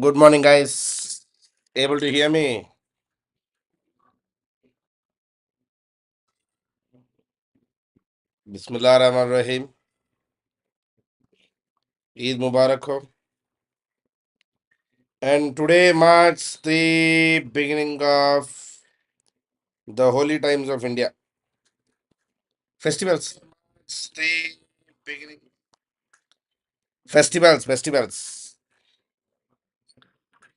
Good morning, guys. Able to hear me? Bismillah Rahman Rahim. Eid Mubarak ho. And today marks the beginning of the holy times of India. Festivals. It's the beginning. Festivals.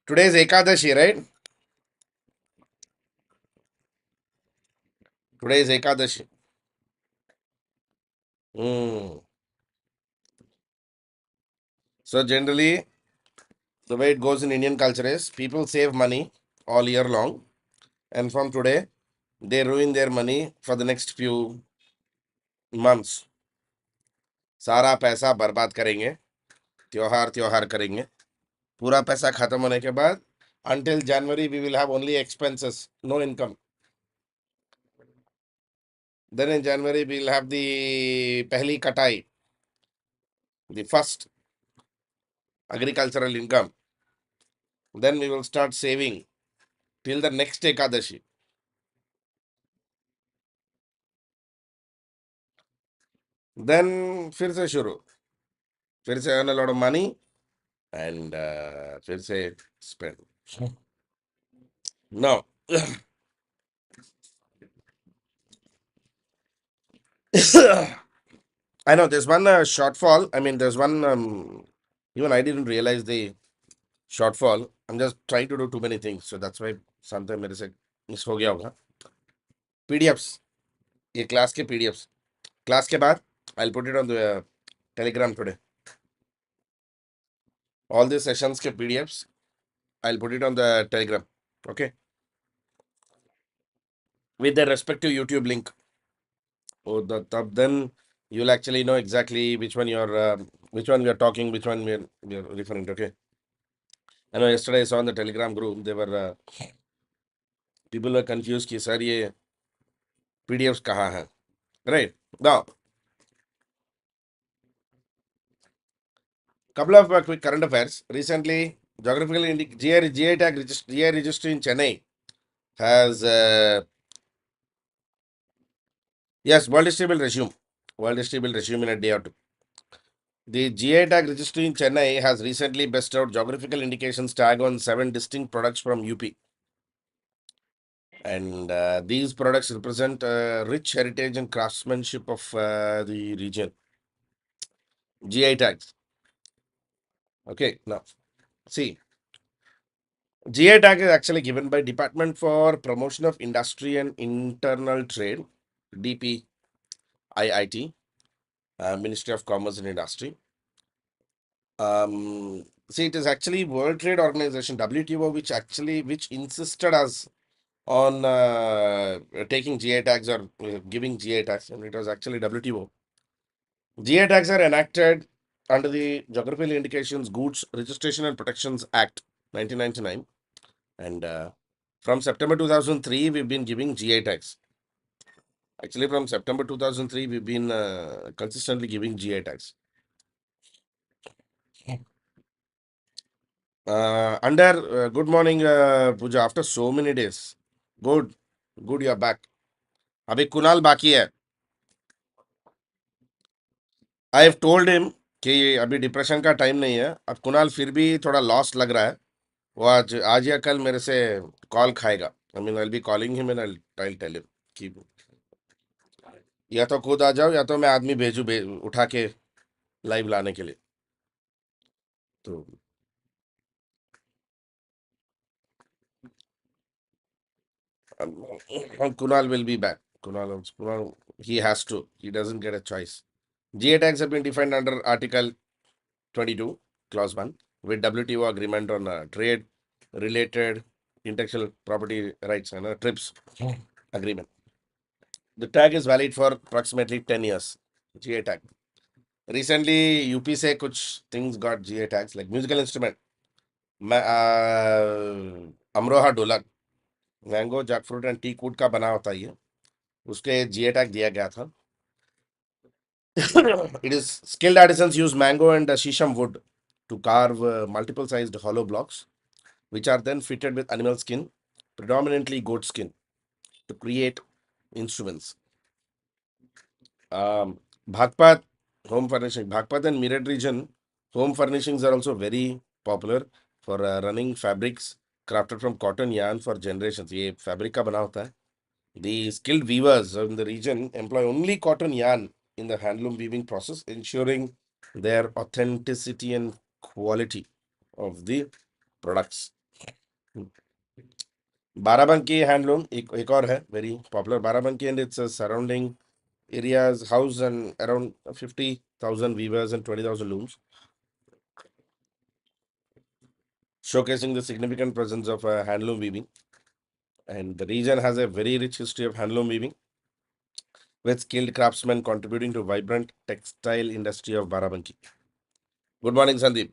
Today is Ekadashi, right? Today is Ekadashi. Hmm. So generally, the way it goes in Indian culture is people save money all year long, and from today, they ruin their money for the next few months. सारा पैसा बर्बाद करेंगे, त्योहार त्योहार करेंगे, पूरा पैसा खत्म होने के बाद until January we will have only expenses, no income. Then in January we will have the pehli katai, the first agricultural income. Then we will start saving till the next Ekadashi. Then फिर से शुरू, फिर से earn a lot of money and फिर से spend. No. I know there's one shortfall. I mean, there's one. Even I didn't realize the shortfall. I'm just trying to do too many things, so that's why sometimes मेरे से miss हो गया होगा. PDFs, ये class के PDFs. Class के बाद I'll put it on the Telegram today. All the sessions के PDFs I'll put it on the Telegram. Okay, with the respective YouTube link. Oh, then you'll actually know exactly which one we are talking, which one we are referring to. Okay. I know yesterday I saw in the Telegram group they were people were confused कि sir ये PDFs कहाँ हैं. Right now, couple of quick current affairs. Recently, geographical GI tag GI registry in Chennai has yes, world history will resume. World history will resume in a day or two. The GI tag registry in Chennai has recently bestowed geographical indications tag on 7 distinct products from UP. And these products represent rich heritage and craftsmanship of the region. GI tags. Okay, now see, GI tag is actually given by Department for Promotion of Industry and Internal Trade, DPIIT, Ministry of Commerce and Industry. See, it is actually World Trade Organization (WTO) which insisted us on taking GI tags or giving GI tags, and it was actually WTO. GI tags are enacted under the Geographical Indications Goods Registration and Protections Act 1999, and from September 2003 we've been giving GI tags. Actually, from September 2003 we've been consistently giving GI tags. Good morning, Pooja. After so many days, good, you're back. अभी कुणाल बाकी है. I have told him कि अभी depression का time नहीं है. अब कुणाल फिर भी थोड़ा लॉस लग रहा है. वो आज या कल मेरे से कॉल खाएगा. I mean, I'll be calling him and I'll tell him कि या तो खुद आ जाओ या तो मैं आदमी उठा के लाइव लाने के लिए. तो Kunal will be back. Kunal, he has to. He doesn't get a choice. GA tags have been defined under Article 22, Clause 1, with WTO agreement on trade related intellectual property rights and TRIPS agreement. The tag is valid for approximately 10 years. GA tag. Recently, UP से कुछ things got GA tags like musical instrument. Amroha ढोलक, mango, jackfruit and T कूट का बना होता है ये. उसके GA टैग दिया गया था. It is skilled artisans use mango and shisham wood to carve multiple sized hollow blocks which are then fitted with animal skin, predominantly goat skin, to create instruments. Bhagpat home furnishing. Bhagpat and Meerut region home furnishings are also very popular for running fabrics crafted from cotton yarn for generations. ये fabric का बना होता है. The skilled weavers in the region employ only cotton yarn in the handloom weaving process, ensuring their authenticity and quality of the products. Barabanki handloom एक और है very popular. Barabanki and its surrounding areas house and around 50,000 weavers and 20,000 looms, showcasing the significant presence of handloom weaving. And the region has a very rich history of handloom weaving, with skilled craftsmen contributing to vibrant textile industry of Barabanki. Good morning, Sandeep.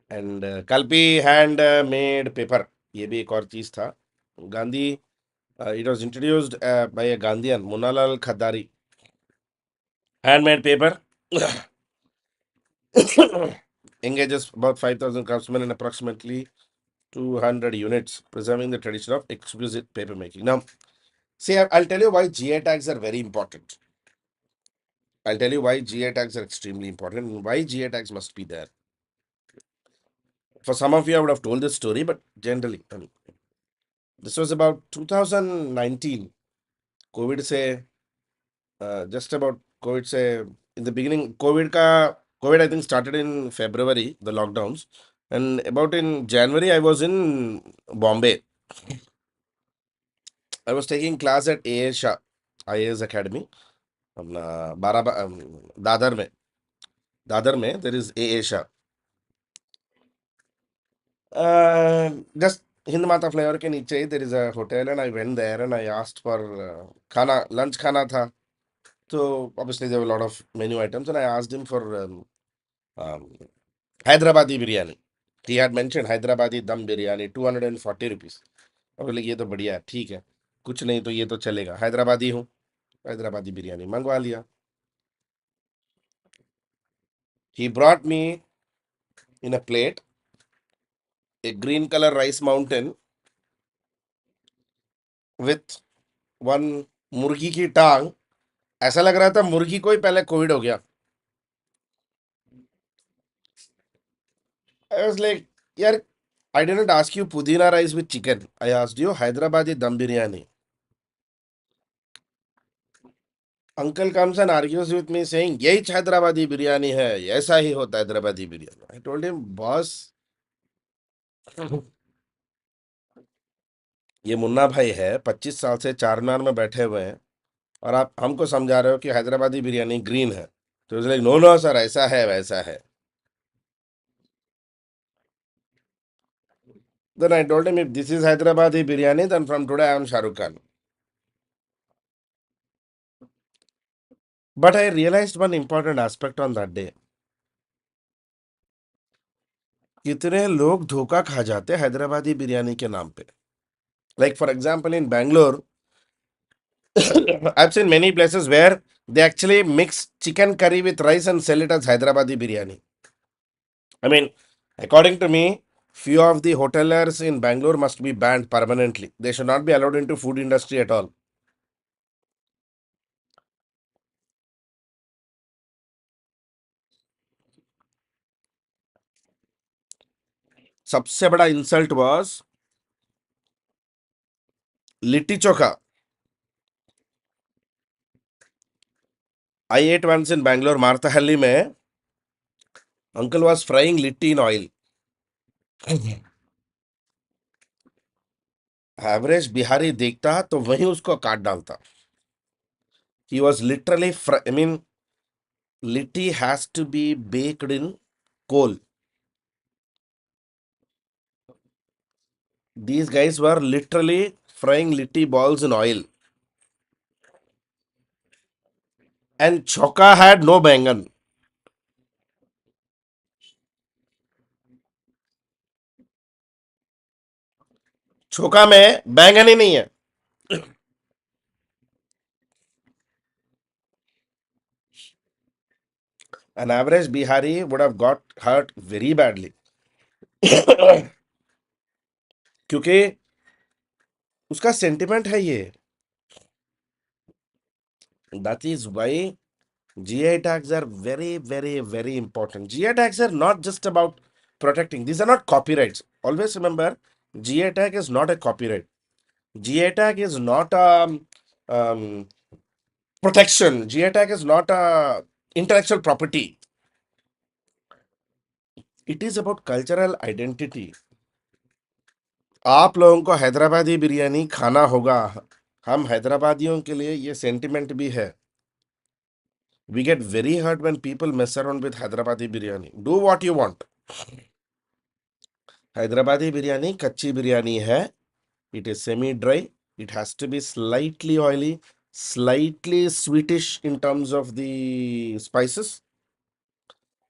And Kalpi hand made paper. ये भी एक और चीज था. Gandhi, it was introduced by a Gandhian, Munalal Khadari. Handmade paper engages about 5,000 craftsmen and approximately 200 units, preserving the tradition of exquisite paper making. Now, see, I'll tell you why GI tags are very important. I'll tell you why GI tags are extremely important and why GI tags must be there. For some of you, I would have told this story, but generally, this was about 2019. COVID say, just about COVID say, in the beginning, COVID I think started in February, the lockdowns. And about in January, I was in Bombay. I was taking class at AS Shah, IAS Academy. अपना दादर में there is AA Shah. Just Hind Mata Flyover के नीचे there is a hotel and I went there and I asked for खाना, lunch खाना था. So obviously there were a lot of menu items and I asked him for Hyderabadi biryani. He had mentioned Hyderabadi dum biryani, 240 rupees. और बोले ये तो बढ़िया है, ठीक है, कुछ नहीं तो ये तो चलेगा, हैदराबादी हूँ, हैदराबादी बिरयानी मंगवा लिया. He brought me in a plate a green color rice mountain with one मुर्गी की टांग. ऐसा लग रहा था मुर्गी को ही पहले कोविड हो गया. I was like, यार, I didn't ask you pudina rice with chicken. I asked you Hyderabadi dum biryani. Uncle comes and argues with me saying, यही हैदराबादी बिरयानी है, ऐसा ही होता है Hyderabadi biryani. I told him, boss, ये मुन्ना भाई है, 25 साल से चार मीनार में बैठे हुए हैं और आप हमको समझा रहे हो कि हैदराबादी बिरयानी ग्रीन है. तो लाइक नो नो सर, ऐसा है वैसा है. Then I told him, if this is Hyderabadi biryani, then from today I am Shah Rukh Khan. But I realized one important aspect on that day. कितने लोग धोखा खा जाते हैं हैदराबादी बिरयानी के नाम पे. Like for example in Bangalore, I've seen many places where they actually mix chicken curry with rice and sell it as Hyderabadi biryani. I mean, according to me, few of the hoteliers in Bangalore must be banned permanently. They should not be allowed into food industry at all. सबसे बड़ा insult was litti chokha. I ate once in Bangalore, Marthahalli में. Uncle was frying litti in oil. Average Bihari देखता तो वहीं उसको काट डालता. He was literally, I mean, litti has to be baked in coal. These guys were literally frying litti balls in oil. And choka had no bangan. छोका में बैंगन ही नहीं है. An average Bihari would have got hurt very badly. क्योंकि उसका sentiment है ये. That is why GI tags are very, very, very important. GI tags are not just about protecting. These are not copyrights. Always remember, GI tag is not a copyright. GI tag is not a um, protection. GI tag is not a intellectual property. It is about cultural identity. आप लोगों को हैदराबादी बिरयानी खाना होगा. हम हैदराबादियों के लिए ये sentiment भी है. We get very hurt when people mess around with Hyderabadi biryani. Do what you want. Hyderabadi biryani, kachi biryani hai. It is semi-dry. It has to be slightly oily, slightly sweetish in terms of the spices.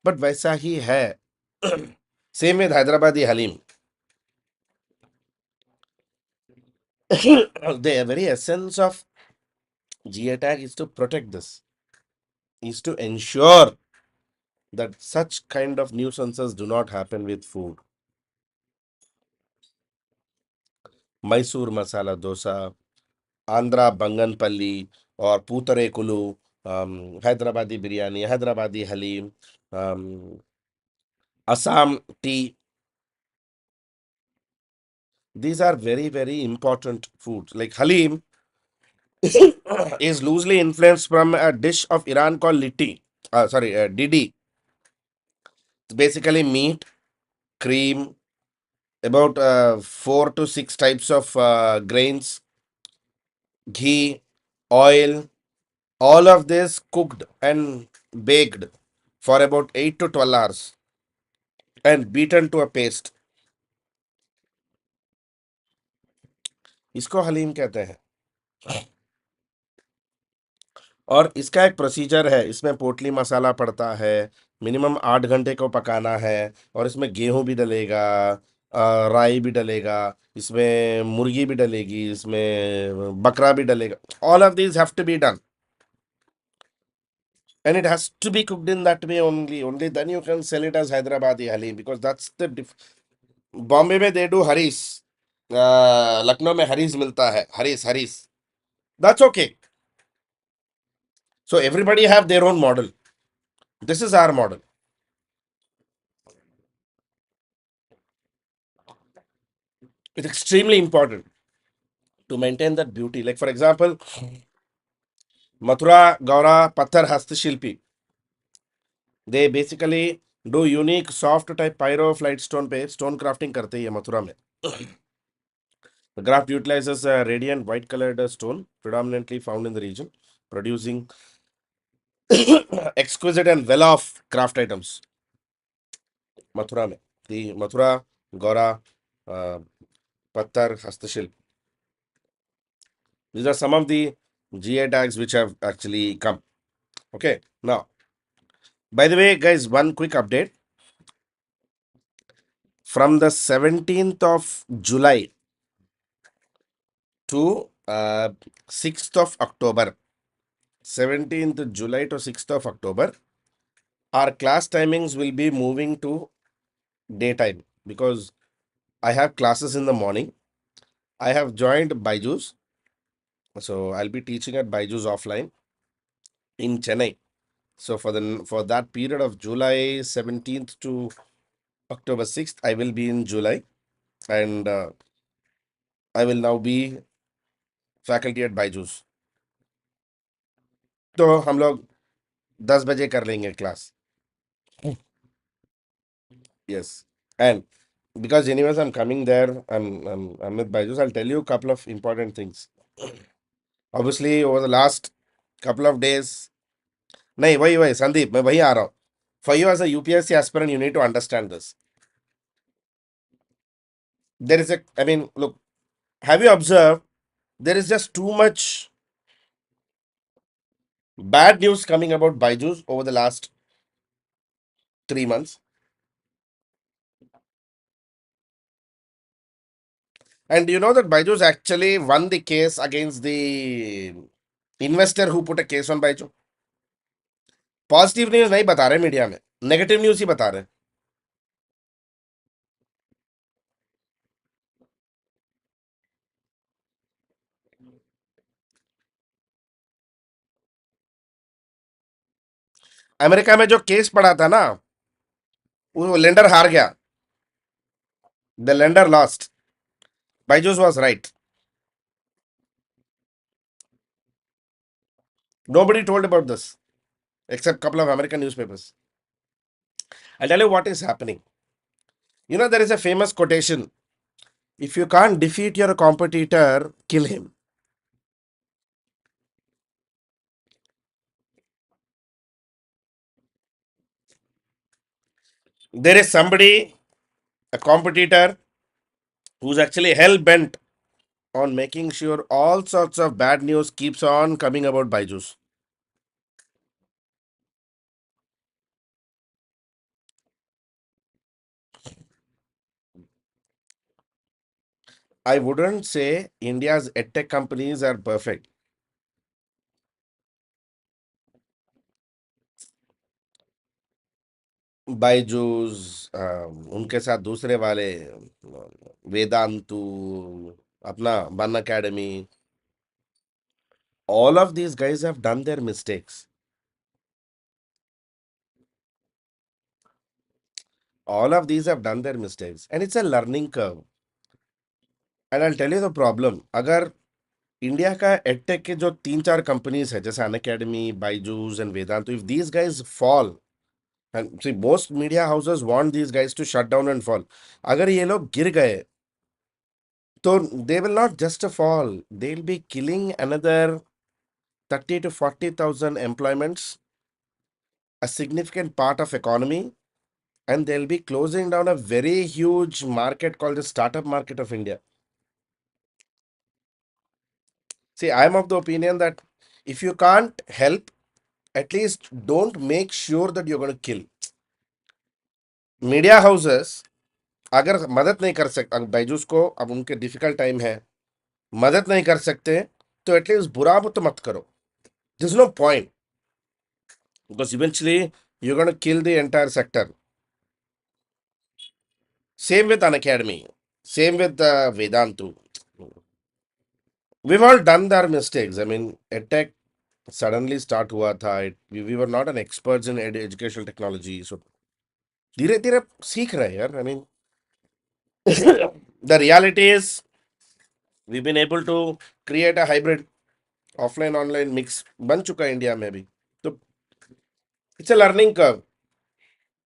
But वैसा ही है. Same with Hyderabadi halim. The very essence of GI tag is to protect this, is to ensure that such kind of nuisances do not happen with food. Mysore masala dosa, Andhra Banganapalli और पूतरेकुलू, Hyderabadi biryani, Hyderabadi haleem, Assam tea. These are very, very important foods. Like Halim is loosely influenced from a dish of Iran called Litti. Didi. It's basically meat, cream, about 4 to 6 types of grains, ghee, oil, all of this cooked and baked for about 8 to 12 hours and beaten to a paste. इसको हलीम कहते हैं. और इसका एक procedure है. इसमें पोटली मसाला पड़ता है. मिनिमम 8 घंटे को पकाना है. और इसमें गेहूं भी डलेगा, राई भी डलेगा, इसमें मुर्गी भी डलेगी, इसमें बकरा भी डलेगा. All of these have to be done and it has to be cooked in that way only then you can sell it as Hyderabadi halim, because that's the Bombay में they do haris, लखनऊ में हरीस मिलता है. हरीस, that's okay. So everybody have their own model. This is our model. It's extremely important to maintain that beauty. Like for example, Mathura, Gaura, Patthar Hastashilpi, they basically do unique soft type pyroflight stone पे stone crafting करते हैं मथुरा में. The craft utilizes a radiant white colored stone predominantly found in the region, producing exquisite and well off craft items. Mathura में the Mathura, Gaura, Patthar Hastashilp. These are some of the GI tags which have actually come. Okay, now, by the way, guys, one quick update. From the 17th of July to 6th of October, 17th July to 6th of October, our class timings will be moving to daytime because I have classes in the morning. I have joined Byju's, so I'll be teaching at Byju's offline in Chennai. So for that period of July 17th to October 6th, I will be in July, and I will now be faculty at Byju's. तो हम लोग 10 बजे कर लेंगे class. Yes, and because anyways I'm coming there, I'm with Byju's. I'll tell you a couple of important things. Obviously, over the last couple of days, नहीं वही संदीप, मैं वही आ रहा हूँ. For you as a UPSC aspirant, you need to understand this. There is I mean, look, have you observed? There is just too much bad news coming about Byju's over the last 3 months. And you know that Byju's actually won the case against the investor who put a case on Byju. Positive news नहीं बता रहे media में, negative news ही बता रहे. America में जो case पड़ा था ना, वो लेंडर हार गया. The lender lost. Byju's was right. Nobody told about this except couple of American newspapers. I'll tell you what is happening. You know, there is a famous quotation: if you can't defeat your competitor, kill him. There is somebody, a competitor, who's actually hell bent on making sure all sorts of bad news keeps on coming about Byju's. I wouldn't say India's edtech companies are perfect. Byju's, उनके साथ दूसरे वाले, वेदांतु, अपना बन academy, all of these guys have done their mistakes. All of these have done their mistakes, and it's a learning curve. And I'll tell you the problem. अगर India का edtech के जो 3-4 कंपनीज है, जैसे Unacademy, Byju's and Vedantu, if these guys fall, and see most media houses want these guys to shut down and fall. अगर ये लोग गिर गए, तो they will not just fall, they will be killing another 30 to 40,000 employments, a significant part of economy, and they'll be closing down a very huge market called the startup market of India. See, I'm of the opinion that if you can't help, at least don't make sure that you're going to kill. Media houses अगर मदद नहीं कर सकते बायजूस को, अब उनके difficult time है, मदद नहीं कर सकते, तो एटलीस्ट बुरा तो मत करो. This no point, because eventually you gonna kill the entire sector. Same with Unacademy, same with Vedantu. we've all done our mistakes. I mean, edtech suddenly start हुआ था. We were not an experts in educational technology, so धीरे धीरे सीख रहे हैं यार. I mean, the reality is we've been able to create a hybrid offline online mix बन चुका है इंडिया में भी. तो it's a learning curve.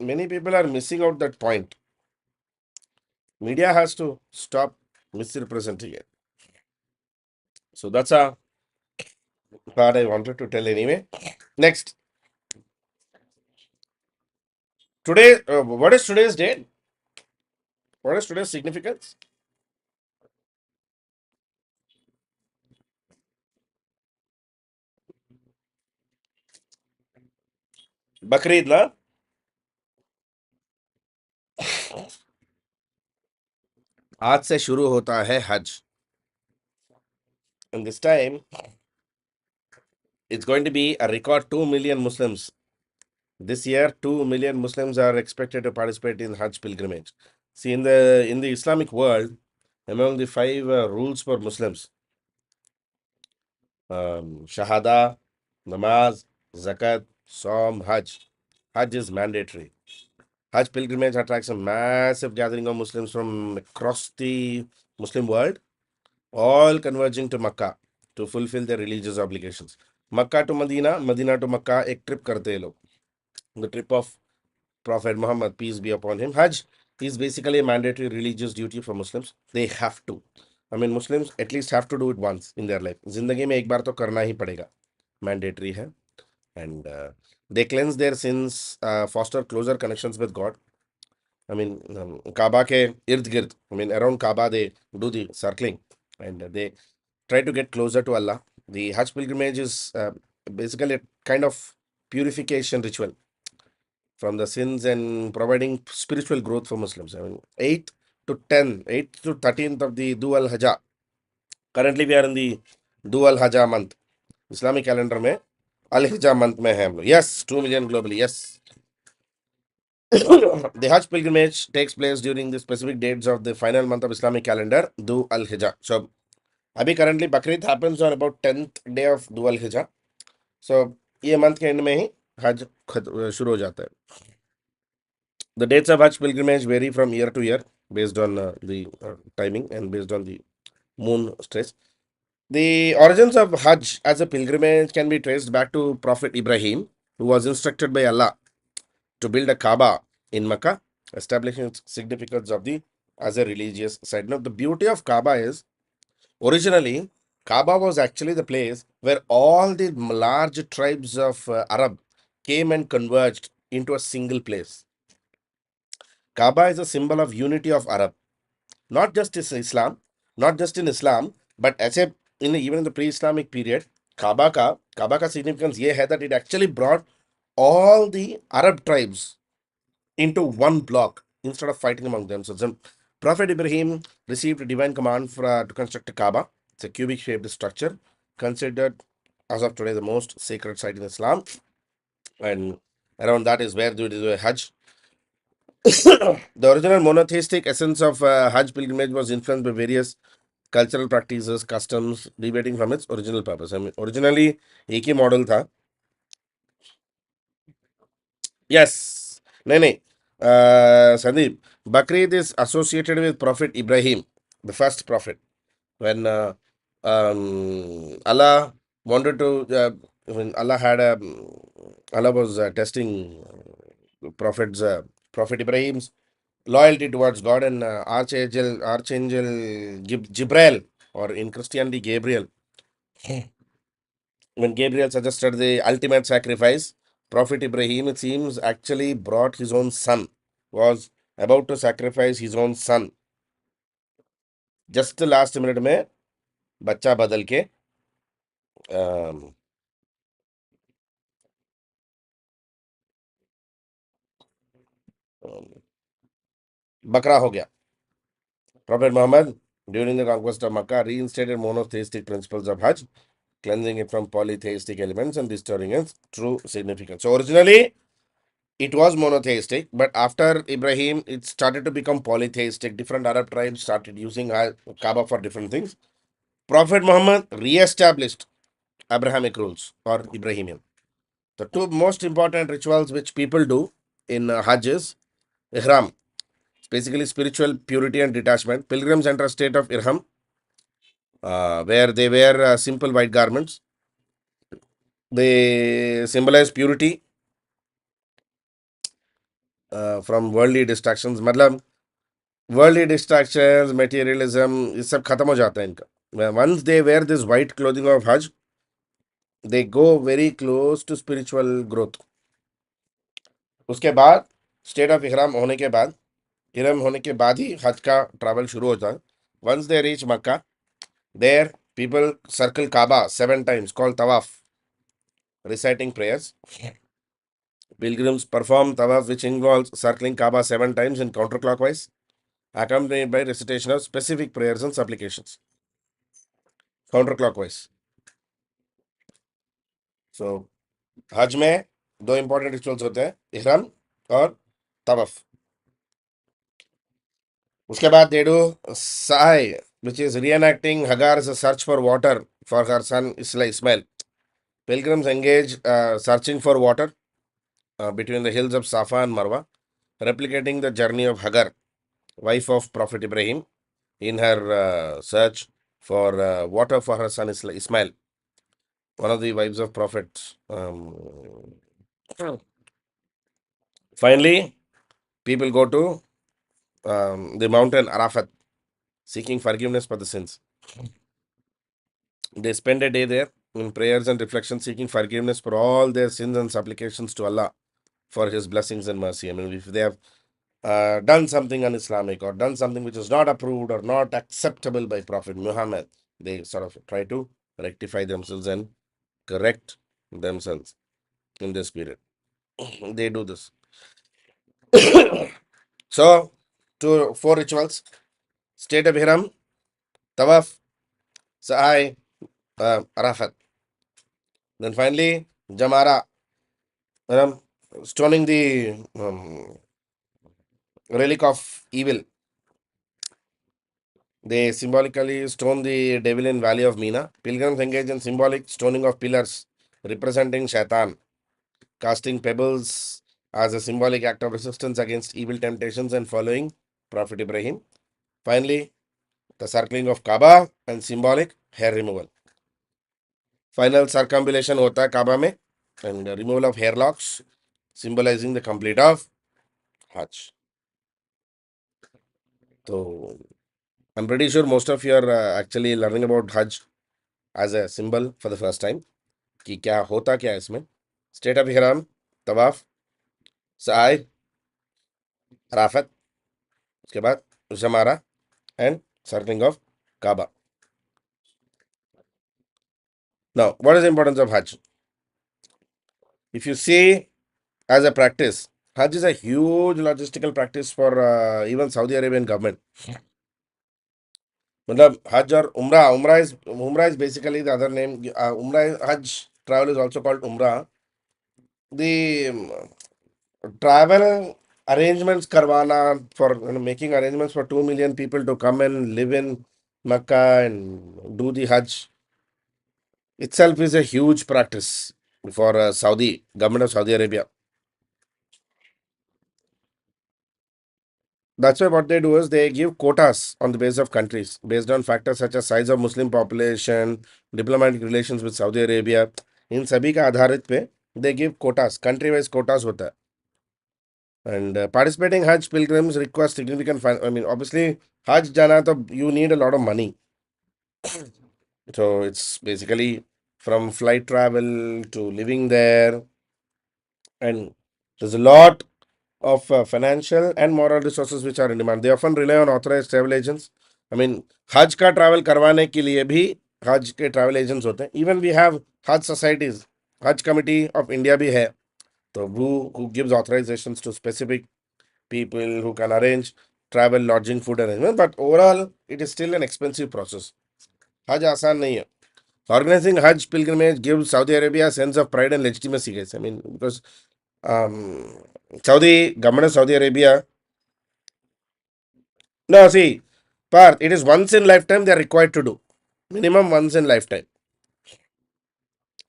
Many people are missing out that point. Media has to stop misrepresenting it. So that's a part I wanted to tell anyway. Next, today, what is today's date? What is today's significance? Bakrid ना. आज से शुरू होता है हज. And this time it's going to be a record 2 million Muslims. This year 2 million Muslims are expected to participate in Hajj pilgrimage. See, in the Islamic world, among the 5 rules for Muslims, Shahada, Namaz, Zakat, Saum, Hajj. Hajj is mandatory. Hajj pilgrimage attracts a massive gathering of Muslims from across the Muslim world, all converging to Makkah to fulfill their religious obligations. Makkah to Medina, Medina to Makkah, एक trip करते हैं लोग. The trip of Prophet Muhammad, peace be upon him. Hajj is basically a mandatory religious duty for Muslims. They have to. I mean, Muslims at least have to do it once in their life. जिंदगी में एक बार तो करना ही पड़ेगा. Mandatory है. And they cleanse their sins, foster closer connections with God. I mean, Kaaba ke ird gird, I mean, around Kaaba they do the circling, and they try to get closer to Allah. The Hajj pilgrimage is basically a kind of purification ritual from the sins and providing spiritual growth for Muslims. I mean, 8th to 13th of the Dhu al-Hajjah. Currently, we are in the Dhu al-Hajjah month. Islamic calendar में al-Hijjah month में है हम लोग. Yes, 2 million globally. Yes. The Hajj pilgrimage takes place during the specific dates of the final month of Islamic calendar, Dhu al-Hijjah. So, अभी currently Bakrid happens on about 10th day of Dhu al-Hijjah. So, ये month के end में ही हज शुरू हो जाता है. The dates of Hajj pilgrimage vary from year to year based on the timing and based on the moon stress. The origins of Hajj as a pilgrimage can be traced back to Prophet Ibrahim, who was instructed by Allah to build a Kaaba in Mecca, establishing its significance of the as a religious site. Now, the beauty of Kaaba is originally Kaaba was actually the place where all the large tribes of Arab came and converged into a single place. Kaaba is a symbol of unity of Arab, not just in Islam, not just in Islam, but as a in even in the pre-Islamic period, Kaaba ka significance ये है that it actually brought all the Arab tribes into one block instead of fighting among themselves. And Prophet Ibrahim received a divine command to construct a Kaaba. It's a cubic-shaped structure considered as of today the most sacred site in Islam, and around that is where the Hajj. The original monotheistic essence of Hajj pilgrimage was influenced by various cultural practices, customs, deviating from its original purpose. I mean, originally एक ही model था. Yes, नहीं नहीं, Sandeep, Bakrid is associated with Prophet Ibrahim, the first prophet. When Allah wanted to, when Allah had a, Allah was testing prophets, Prophet Ibrahim's loyalty towards God, and Archangel Jibril, or in Christianity Gabriel, when Gabriel suggested the ultimate sacrifice, Prophet Ibrahim, it seems, actually brought his own son, was about to sacrifice his own son. Just the last minute में बच्चा बदल के अम, बकरा हो गया. Prophet Muhammad, during the conquest of Makkah, reinstated monotheistic principles of Hajj, cleansing it from polytheistic elements and restoring its true significance. So originally, it was monotheistic, but after Ibrahim, it started to become polytheistic. Different Arab tribes started using Kaaba for different things. Prophet Muhammad re-established Abrahamic rules or Ibrahimian. The two most important rituals which people do in Hajj is Ihram. It's basically spiritual purity and detachment. Pilgrims enter a state of Ihram, where they wear simple white garments. They symbolize purity from worldly distractions. मतलब worldly distractions, materialism, ये सब खत्म हो जाता है इनका. Once they wear this white clothing of Hajj, they go very close to spiritual growth. उसके बाद स्टेट ऑफ इहराम होने के बाद ही हज का ट्रैवल शुरू होता है. Once they reach Makkah, there people circle Kaaba 7 times, called tawaf, reciting prayers. Pilgrims perform tawaf, which involves circling Kaaba 7 times in counterclockwise, accompanied by recitation of specific prayers and supplications. Counterclockwise. So, हज में दो important rituals होते हैं, इहराम और तवफ. उसके बाद they do sa'i, which is reenacting Hagar's search for water for her son Ismail. Pilgrims engage searching for water between the hills of Safa and Marwa, replicating the journey of Hagar, wife of Prophet Ibrahim, in her search for water for her son Ismail, one of the wives of Prophet. Finally, people go to the mountain Arafat, seeking forgiveness for the sins. They spend a day there in prayers and reflection, seeking forgiveness for all their sins and supplications to Allah for His blessings and mercy. I mean, if they have done something un-Islamic or done something which is not approved or not acceptable by Prophet Muhammad, they sort of try to rectify themselves and correct themselves in this period. They do this. So, 4 rituals: state of Ihram, Tawaf, Sa'i, Arafat. Then finally, Jamara, stoning the relic of evil. They symbolically stone the devil in Valley of Mina. Pilgrims engage in symbolic stoning of pillars representing Shaitan. casting pebbles as a symbolic act of resistance against evil temptations and following Prophet Ibrahim. Finally, the circling of Kaaba and symbolic hair removal. Final circumambulation hota hai Kaaba mein and removal of hair locks, symbolizing the complete of Hajj. So I'm pretty sure most of you are actually learning about Hajj as a symbol for the first time. कि क्या होता क्या है इसमें. State of Ihram, Tawaf, Sa'i, Arafat, उसके बाद Jamara and circling of Kaaba. Now, what is the importance of Hajj? If you see as a practice, Hajj is a huge logistical practice for even Saudi Arabian government. मतलब Hajj or Umrah is basically the other name. Hajj travel is also called Umrah. The travel arrangements karwana for making arrangements for 2 million people to come and live in Mecca and do the Hajj itself is a huge practice for Saudi government of Saudi Arabia. That's why what they do is they give quotas on the basis of countries based on factors such as size of Muslim population, diplomatic relations with Saudi Arabia. इन सभी का आधारित पे they give quotas, country wise quotas होता है. And participating Hajj pilgrims request significant I mean, obviously, Hajj jana to you need a lot of money. So it's basically from flight travel to living there, and there's a lot of financial and moral resources which are in demand. They often rely on authorized travel agents. I mean, Hajj का travel करवाने के लिए भी Hajj के travel agents होते हैं. Even we have Hajj societies, Hajj Committee of India भी है. So who gives authorizations to specific people who can arrange travel, lodging, food arrangement. But overall, it is still an expensive process. Hajj आसान नहीं है. Organizing Hajj pilgrimage gives Saudi Arabia a sense of pride and legitimacy, guys. I mean, because Saudi government of Saudi Arabia. No, see, Parth, it is once in lifetime they are required to do. Minimum once in lifetime.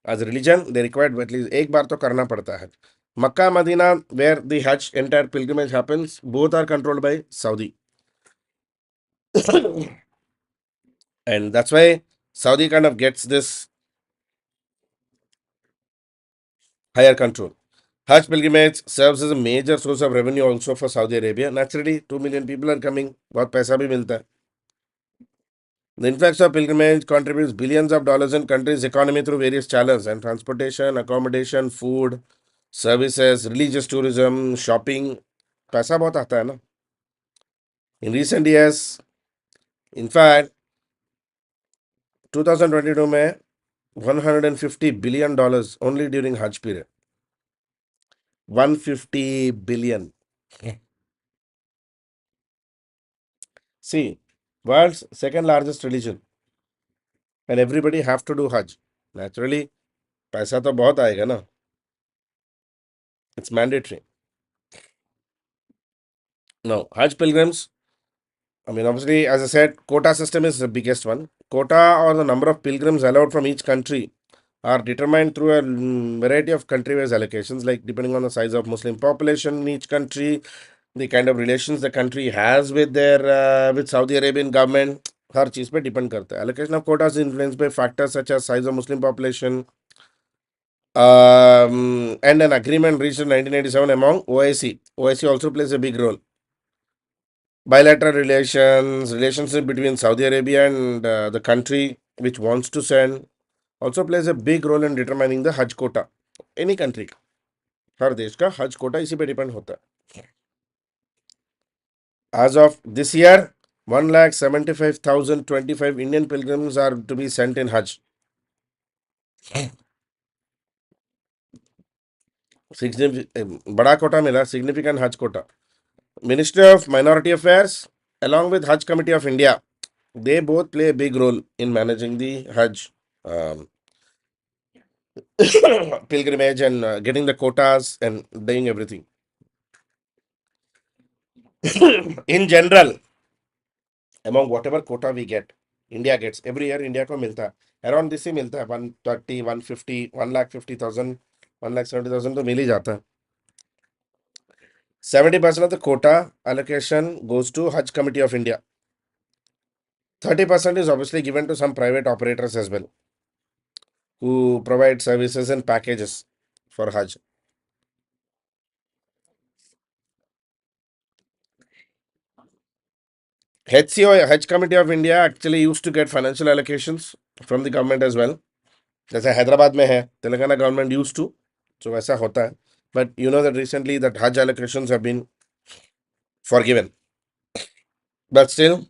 As a religion, they required at least एक बार तो करना पड़ता है. Makkah, Medina, where the Hajj entire pilgrimage happens, both are controlled by Saudi. And that's why Saudi kind of gets this higher control. Hajj pilgrimage serves as a major source of revenue also for Saudi Arabia. Naturally, 2 million people are coming. बहुत पैसा भी मिलता है. The influx of pilgrimage contributes billions of dollars in country's economy through various channels and transportation, accommodation, food, services, religious tourism, shopping. पैसा बहुत आता है ना. In recent years, in fact, 2022 में $150 billion only during Hajj period. 150 billion. See, world's second largest religion, and everybody have to do Hajj. Naturally, पैसा तो बहुत आएगा ना. It's mandatory. Now, Hajj pilgrims, I mean, obviously, as I said, quota system is the biggest one. Quota or the number of pilgrims allowed from each country are determined through a variety of country-wise allocations, like depending on the size of Muslim population in each country, the kind of relations the country has with their with Saudi Arabian government. हर चीज पे depend करता है. Allocation of quotas is influenced by factors such as size of Muslim population, and an agreement reached in 1987 among OIC. OIC also plays a big role. Bilateral relationship between Saudi Arabia and the country which wants to send also plays a big role in determining the Hajj quota. Any country, हर देश का Hajj quota इसी पे depend होता है. As of this year, 1,75,025 Indian pilgrims are to be sent in Hajj. बड़ा कोटा मिला, significant Hajj quota. Ministry of Minority Affairs, along with Hajj Committee of India, they both play a big role in managing the Hajj pilgrimage and getting the quotas and doing everything. In general, among whatever quota we get, India gets every year. India को मिलता है around this ही मिलता है 130, 150, 1,50,000 1,70,000 तो मिल ही जाता है. 70% of the quota allocation goes to Hajj Committee of India. 30% is obviously given to some private operators as well, who provide services and packages for Hajj. HCO, Hajj Committee of India, actually used to get financial allocations from the government as well. जैसे हैदराबाद में है, Telangana government used to, so वैसा होता है. But you know that recently that Hajj allocations have been forgiven. But still,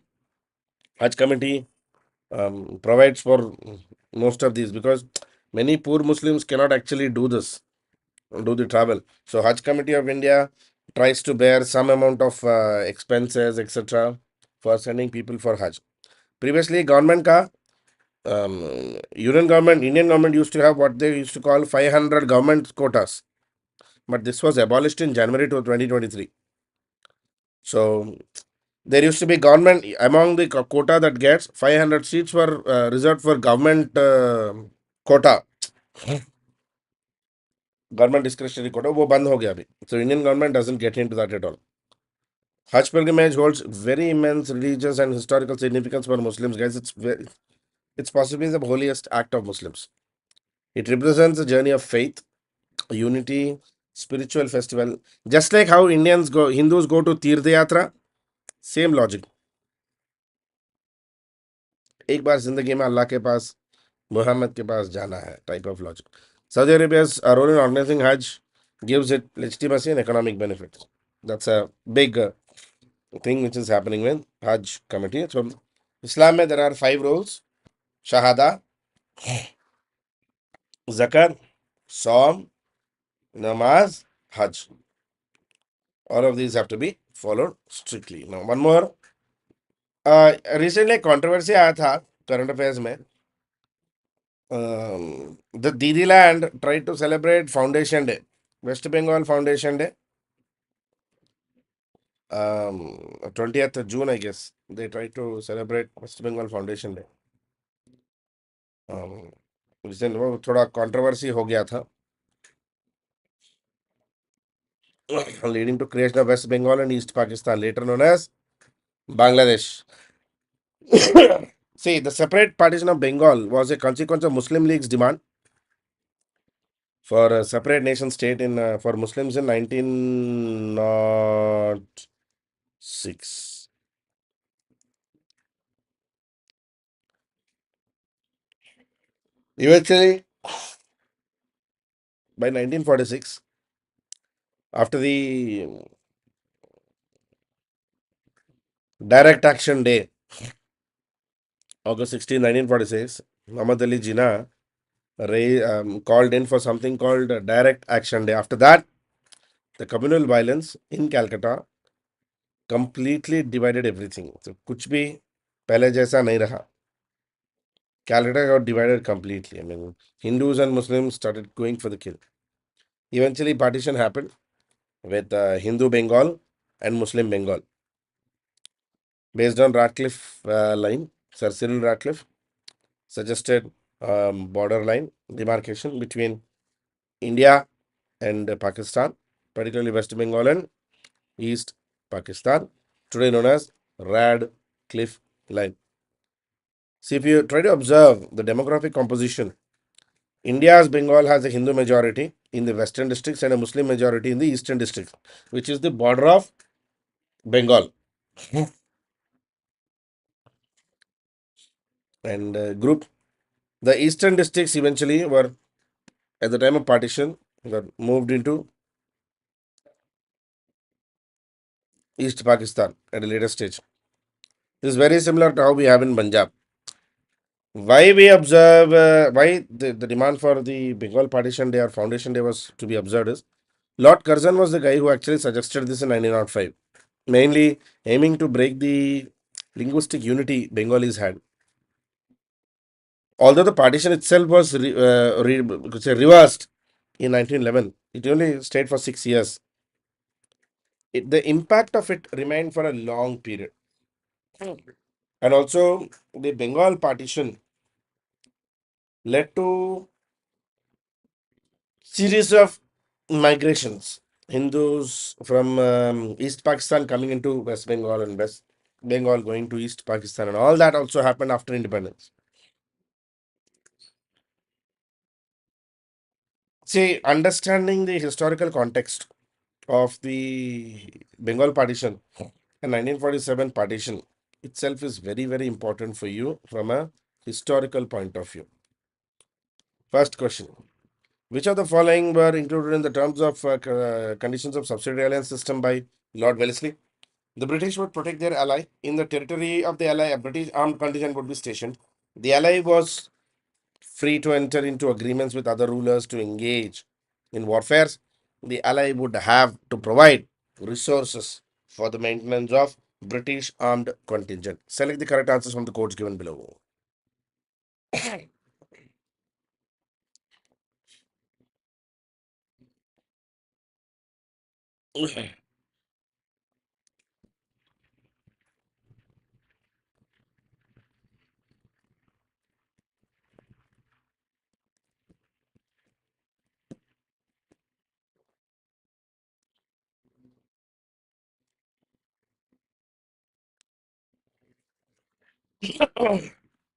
Hajj Committee provides for most of these, because many poor Muslims cannot actually do this, do the travel. So Hajj Committee of India tries to bear some amount of expenses, etc., for sending people for Hajj. Previously, government ka Indian government used to have what they used to call 500 government quotas, but this was abolished in January to 2023. So there used to be government among the quota that gets 500 seats were reserved for government quota, government discretionary quota. वो बंद हो गया अभी. So Indian government doesn't get into that at all. Hajj pilgrimage holds very immense religious and historical significance for Muslims, guys. It's possibly the holiest act of Muslims. It represents a journey of faith, unity, spiritual festival. Just like how Hindus go to Tirth Yatra, same logic. एक बार जिंदगी में अल्लाह के पास, Muhammad के पास जाना है, type of logic. Saudi Arabia's role in organizing Hajj gives it legitimacy and economic benefits. That's a big thing which is happening with Hajj committee. So Islam में there are 5 rules: Shahada, Zakat, Saum, Namaz, Hajj. All of these have to be followed strictly. Now one more. Recently controversy आया था current affairs में. The Didi land tried to celebrate Foundation Day, West Bengal Foundation Day. 20th June, I guess. They tried to celebrate West Bengal Foundation Day. Recently वो थोड़ा controversy हो गया था, leading to creation of West Bengal and East Pakistan, later known as Bangladesh. See, the separate partition of Bengal was a consequence of Muslim League's demand for a separate nation state for Muslims in 1906. Eventually, by 1946, after the Direct Action Day, August 16, 1946, Muhammad Ali Jinnah called in for something called Direct Action Day. After that, the communal violence in Calcutta completely divided everything. So कुछ भी पहले जैसा नहीं रहा. Calcutta got divided completely. I mean, Hindus and Muslims started going for the kill. Eventually, partition happened with Hindu Bengal and Muslim Bengal, based on Radcliffe line. Sir Cyril Radcliffe suggested borderline demarcation between India and Pakistan, particularly West Bengal and East Pakistan, today known as Radcliffe line. See, if you try to observe the demographic composition, India's Bengal has a Hindu majority in the western districts and a Muslim majority in the eastern districts, which is the border of Bengal. And group, the eastern districts eventually were, at the time of partition, were moved into East Pakistan at a later stage. This is very similar to how we have in Punjab. Why we observe, why the demand for the Bengal Partition Day or Foundation Day was to be observed is, Lord Curzon was the guy who actually suggested this in 1905, mainly aiming to break the linguistic unity Bengalis had. Although the partition itself was reversed in 1911, it only stayed for 6 years. The impact of it remained for a long period. And also, the Bengal partition led to series of migrations. Hindus from East Pakistan coming into West Bengal and West Bengal going to East Pakistan, and all that also happened after independence. See, understanding the historical context of the Bengal partition and 1947 partition itself is very, very important for you from a historical point of view. First question: which of the following were included in the terms of conditions of subsidiary alliance system by Lord Wellesley? The British would protect their ally. In the territory of the ally, a British armed contingent would be stationed. The ally was free to enter into agreements with other rulers to engage in warfares. The ally would have to provide resources for the maintenance of British armed contingent. Select the correct answers from the codes given below.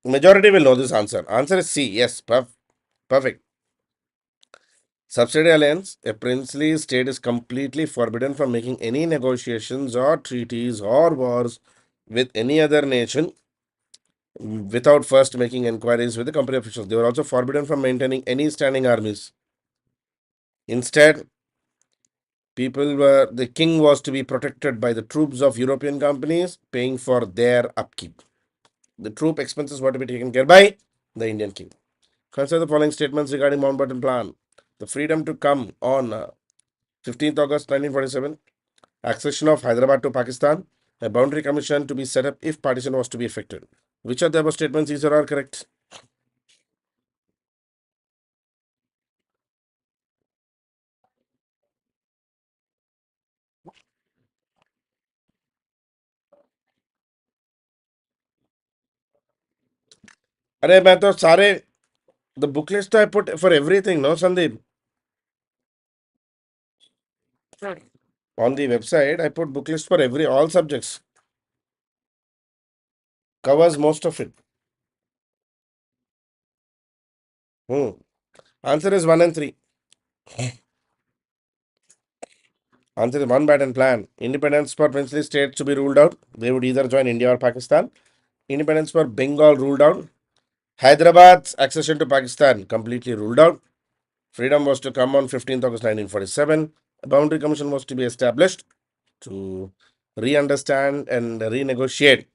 Majority will know this answer. Answer is C. Yes, perfect. Subsidiary alliance, a princely state is completely forbidden from making any negotiations or treaties or wars with any other nation without first making inquiries with the company officials. They were also forbidden from maintaining any standing armies. Instead, the king was to be protected by the troops of European companies, paying for their upkeep. The troop expenses were to be taken care by the Indian king. Consider the following statements regarding Mountbatten Plan. The freedom to come on 15th August 1947, accession of Hyderabad to Pakistan, a boundary commission to be set up if partition was to be effected. Which of the above statements is or are correct? अरे मैं तो सारे the book list I put for everything, no Sandeep? On the website, I put book list for all subjects. Covers most of it. Hmm. Answer is 1 and 3. Answer is 1 Batten Plan. Independence for princely states to be ruled out. They would either join India or Pakistan. Independence for Bengal ruled out. Hyderabad's accession to Pakistan completely ruled out. Freedom was to come on 15th August 1947. A boundary commission was to be established to re-understand and renegotiate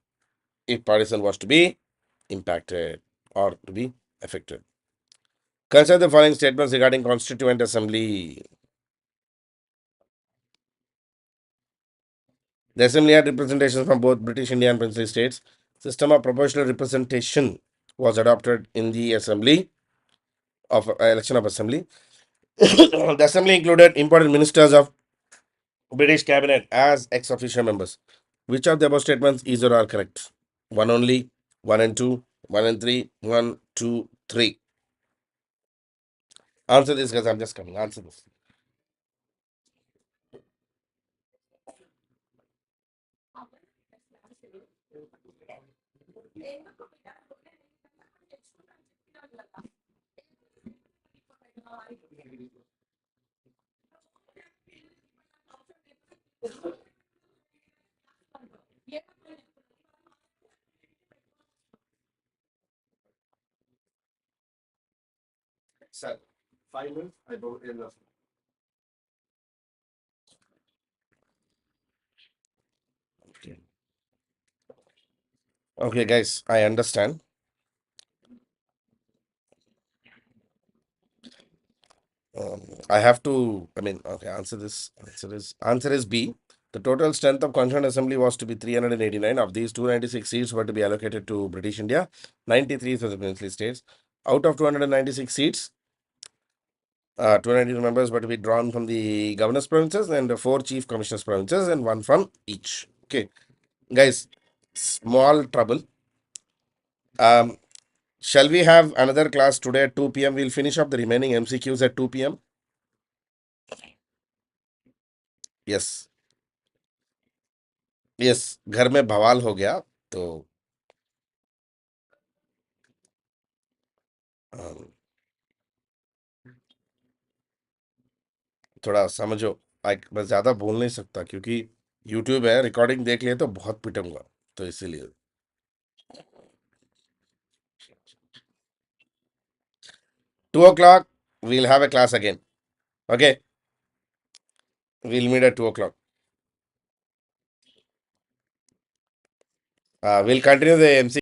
if partition was to be impacted or to be affected. Consider the following statements regarding Constituent Assembly. The Assembly had representation from both British India and princely states. System of proportional representation was adopted in the Assembly of election of Assembly. The Assembly included important ministers of British cabinet as ex officio members. Which of the above statements is or are correct? One only, one and two, one and three, one, two, three. Answer this, guys. I'm just coming. Answer this. Sir, 5 minutes. I go enough. Okay. Okay, guys. I understand. I have to. I mean, okay. Answer this. Answer is B. The total strength of Constituent Assembly was to be 389. Of these, 296 seats were to be allocated to British India, 93 for the princely states. Out of 296 seats, 292 members were to be drawn from the governor's provinces and four chief commissioners' provinces and one from each. Okay, guys, small trouble. Um, shall we have another class today at 2 p.m.? We'll finish up the remaining MCQs at 2 p.m. Yes, yes, घर में बवाल हो गया तो अम, थोड़ा समझो। मैं ज्यादा बोल नहीं सकता क्योंकि यूट्यूब है, रिकॉर्डिंग देख लिए तो बहुत पिटूंगा, तो इसीलिए। 2 o'clock we'll have a class again. Okay, we'll meet at 2 o'clock. We'll continue the MC